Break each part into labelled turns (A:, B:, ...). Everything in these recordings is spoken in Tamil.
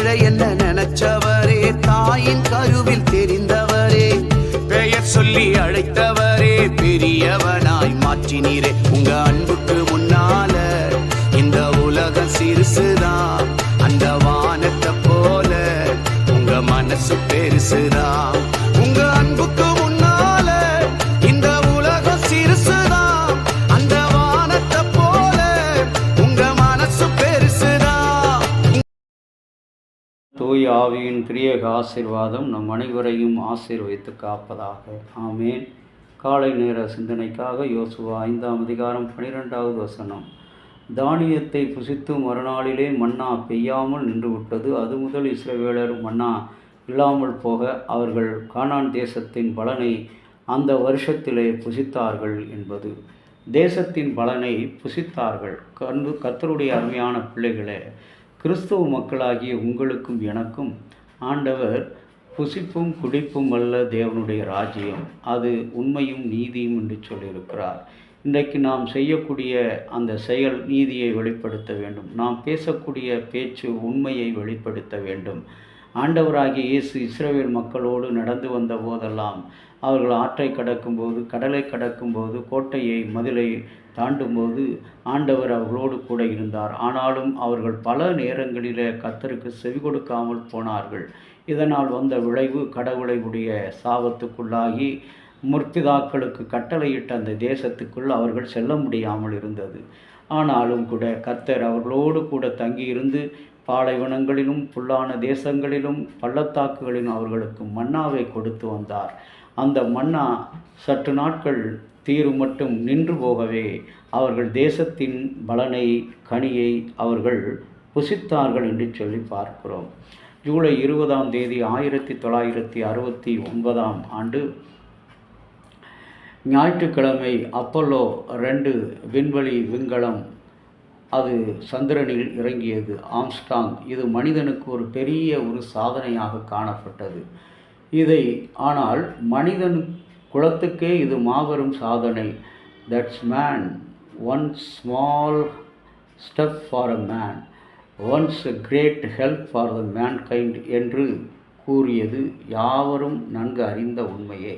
A: தவிர என்ன நினைச்சவரே, தாயின் கருவில் தெரிந்தவரே, பெயர் சொல்லி அழைத்தவரே, பெரியவனாய் மாற்றினீரே. உங்க அன்புக்கு முன்னால இந்த உலகம் சிறுசுதான், அந்த வானத்தை போல உங்க மனசு பெருசுதான். உங்க அன்புக்கு முன்னால இந்த உலகம் சிறுசுதான், அந்த வானத்தை போல உங்க மனசு பெருசுதான்.
B: தூய ஆவியின் திரியேக ஆசீர்வாதம் நம் அனைவரையும் ஆசீர்வதித்து காப்பதாக. ஆமேன். காலை நேர சிந்தனைக்காக யோசுவா 5ஆம் அதிகாரம் 12வது வசனம். தானியத்தை புசித்து மறுநாளிலே மன்னா பெய்யாமல் நின்றுவிட்டது. அது முதல் இஸ்ரவேலர் மன்னா இல்லாமல் போக அவர்கள் கானான் தேசத்தின் பலனை அந்த வருஷத்திலே புசித்தார்கள் என்பது. தேசத்தின் பலனை புசித்தார்கள். கர்த்தருடைய அருமையான பிள்ளைகளே, கிறிஸ்துவ மக்களாகிய உங்களுக்கும் எனக்கும் ஆண்டவர் புசிப்பும் குடிப்பும் அல்ல தேவனுடைய ராஜ்யம், அது உண்மையும் நீதியும் என்று சொல்லியிருக்கிறார். இன்றைக்கு நாம் செய்யக்கூடிய அந்த செயல் நீதியை வெளிப்படுத்த வேண்டும். நாம் பேசக்கூடிய பேச்சு உண்மையை வெளிப்படுத்த வேண்டும். ஆண்டவராகிய இயேசு இஸ்ரவேல் மக்களோடு நடந்து வந்த போதெல்லாம் அவர்கள் ஆற்றை கடக்கும்போது, கடலை கடக்கும்போது, கோட்டையை மதிலை தாண்டும்போது ஆண்டவர் அவர்களோடு கூட இருந்தார். ஆனாலும் அவர்கள் பல நேரங்களில் கர்த்தருக்கு செவி கொடுக்காமல் போனார்கள். இதனால் வந்த விளைவு கடவுளுடைய சாபத்துக்குள்ளாகி முற்பிதாக்களுக்கு கட்டளையிட்ட அந்த தேசத்துக்குள் அவர்கள் செல்ல முடியாமல் இருந்தது. ஆனாலும் கூட கர்த்தர் அவர்களோடு கூட தங்கியிருந்து பாலைவனங்களிலும் புல்லான தேசங்களிலும் பள்ளத்தாக்குகளிலும் அவர்களுக்கு மன்னாவை கொடுத்து வந்தார். அந்த மன்னா சற்று நாட்கள் தீரும் மட்டும் நின்று போகவே அவர்கள் தேசத்தின் பலனை கனியை அவர்கள் புசித்தார்கள் என்று சொல்லி பார்க்கிறோம். ஜூலை 20ஆம் தேதி 1969ஆம் ஆண்டு ஞாயிற்றுக்கிழமை அப்பல்லோ 2 விண்வெளி விண்கலம் அது சந்திரனில் இறங்கியது. ஆம்ஸ்ட்ராங். இது மனிதனுக்கு ஒரு பெரிய ஒரு சாதனையாக காணப்பட்டது. இதை ஆனால் மனிதன் குலத்துக்கே இது மாபெரும் சாதனை. That's man, one small step for a man, once a great help for the mankind என்று கூறியது யாவரும் நன்கு அறிந்த உண்மையே.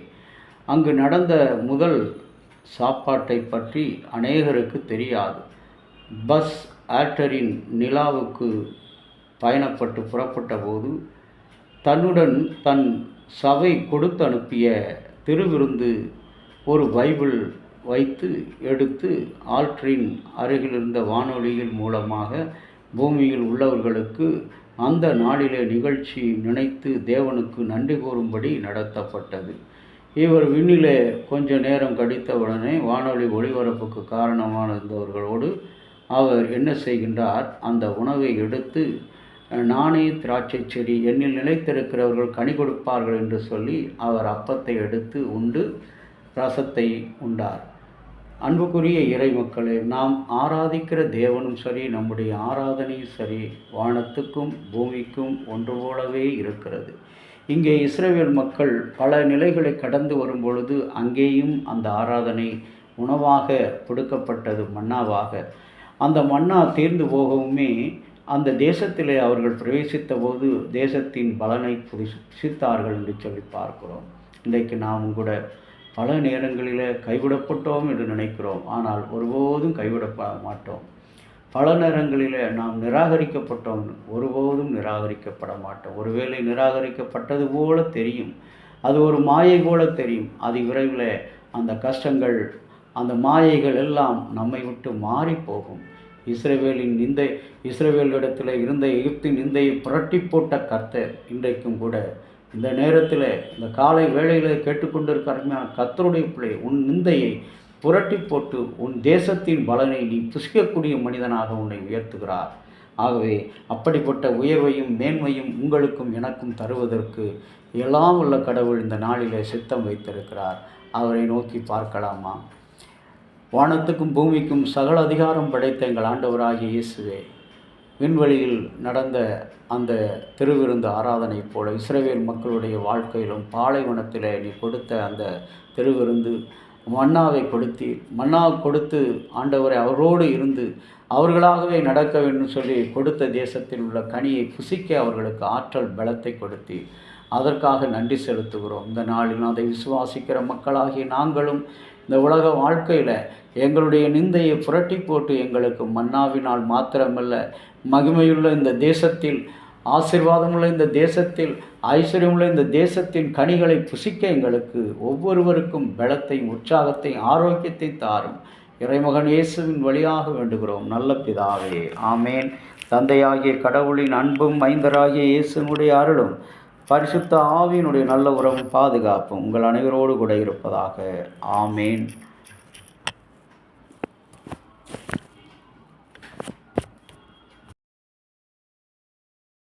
B: அங்கு நடந்த முதல் சாப்பாட்டை பற்றி அநேகருக்கு தெரியாது. பஸ் ஆல்டரின் நிலாவுக்கு பயணப்பட்டு புறப்பட்ட போது தன்னுடன் தன் சபை கொடுத்து அனுப்பிய திருவிருந்து ஒரு பைபிள் வைத்து எடுத்து ஆல்டரின் அருகில் இருந்த வானொலியின் மூலமாக பூமியில் உள்ளவர்களுக்கு அந்த நாளிலே நிகழ்ச்சி நினைத்து தேவனுக்கு நன்றி கூறும்படி நடத்தப்பட்டது. இவர் விண்ணிலே கொஞ்ச நேரம் கழித்தவுடனே வானொலி ஒளிபரப்புக்கு காரணமான இருந்தவர்களோடு அவர் என்ன செய்கின்றார், அந்த உணவை எடுத்து நானே திராட்சை செடி, என்னில் நிலைத்திருக்கிறவர்கள் கனி கொடுப்பார்கள் என்று சொல்லி அவர் அப்பத்தை எடுத்து உண்டு ரசத்தை உண்டார். அன்புக்குரிய இறை மக்களே, நாம் ஆராதிக்கிற தேவனும் சரி, நம்முடைய ஆராதனையும் சரி, வானத்துக்கும் பூமிக்கும் ஒன்று போலவே இருக்கிறது. இங்கே இஸ்ரவேல் மக்கள் பல நிலைகளை கடந்து வரும் பொழுது அங்கேயும் அந்த ஆராதனை உணவாக கொடுக்கப்பட்டது, மன்னாவாக. அந்த மன்னா தீர்ந்து போகவுமே அந்த தேசத்திலே அவர்கள் பிரவேசித்த போது தேசத்தின் பலனை புசித்தார்கள் என்று சொல்லி பார்க்கிறோம். இன்றைக்கு நாம் கூட பல நேரங்களில் கைவிடப்பட்டோம் என்று நினைக்கிறோம். ஆனால் ஒருபோதும் கைவிடப்பட மாட்டோம். பல நேரங்களில் நாம் நிராகரிக்கப்பட்டோம், ஒருபோதும் நிராகரிக்கப்பட மாட்டோம். ஒருவேளை நிராகரிக்கப்பட்டது போல தெரியும், அது ஒரு மாயை போல தெரியும். அது விரைவில் அந்த கஷ்டங்கள், அந்த மாயைகள் எல்லாம் நம்மை விட்டு மாறி போகும். இஸ்ரவேலிடத்தில் இருந்த எகிப்தின் நிந்தையை புரட்டி போட்ட கர்த்தர் இன்றைக்கும் கூட இந்த நேரத்தில் இந்த காலை வேளையில் கேட்டுக்கொண்டிருக்கிற கர்த்தருடைய பிள்ளை, உன் நிந்தையை புரட்டி போட்டு உன் தேசத்தின் பலனை நீ புசிக்கக்கூடிய மனிதனாக உன்னை உயர்த்துகிறார். ஆகவே அப்படிப்பட்ட உயர்வையும் மேன்மையும் உங்களுக்கும் எனக்கும் தருவதற்கு எல்லாம் உள்ள கடவுள் இந்த நாளிலே சித்தம் வைத்திருக்கிறார். அவரை நோக்கி பார்க்கலாமா? வானத்துக்கும் பூமிக்கும் சகல அதிகாரம் படைத்த எங்கள் ஆண்டவராகிய இயேசுவே, விண்வெளியில் நடந்த அந்த திருவிருந்து ஆராதனை போல இஸ்ரவேல் மக்களுடைய வாழ்க்கையிலும் பாலைவனத்தில் நீ கொடுத்த அந்த திருவிருந்து மன்னாவை கொடுத்து ஆண்டவரை அவரோடு இருந்து அவர்களாகவே நடக்க வேண்டும் சொல்லி கொடுத்த தேசத்தில் உள்ள கனியை புசிக்க அவர்களுக்கு ஆற்றல் பலத்தை கொடுத்து அதற்காக நன்றி செலுத்துகிறோம். இந்த நாளில் அதை விசுவாசிக்கிற மக்களாகிய நாங்களும் இந்த உலக வாழ்க்கையில் எங்களுடைய நிந்தையை புரட்டி போட்டு எங்களுக்கு மன்னாவினால் மாத்திரமல்ல மகிமையுள்ள இந்த தேசத்தில், ஆசீர்வாதமுள்ள இந்த தேசத்தில், ஐஸ்வர்யமுள்ள இந்த தேசத்தின் கனிகளை புசிக்க எங்களுக்கு ஒவ்வொருவருக்கும் பலத்தையும் உற்சாகத்தையும் ஆரோக்கியத்தை தாரும். இறைமகன் இயேசுவின் வழியாக வேண்டுகிறோம் நல்ல பிதாவே, ஆமேன். தந்தையாகிய கடவுளின் அன்பும் மைந்தராகிய இயேசுனுடைய அருளும் பரிசுத்த ஆவியினுடைய நல்ல உறவும் பாதுகாப்பும் உங்கள் அனைவரோடு கூட இருப்பதாக. ஆமேன்.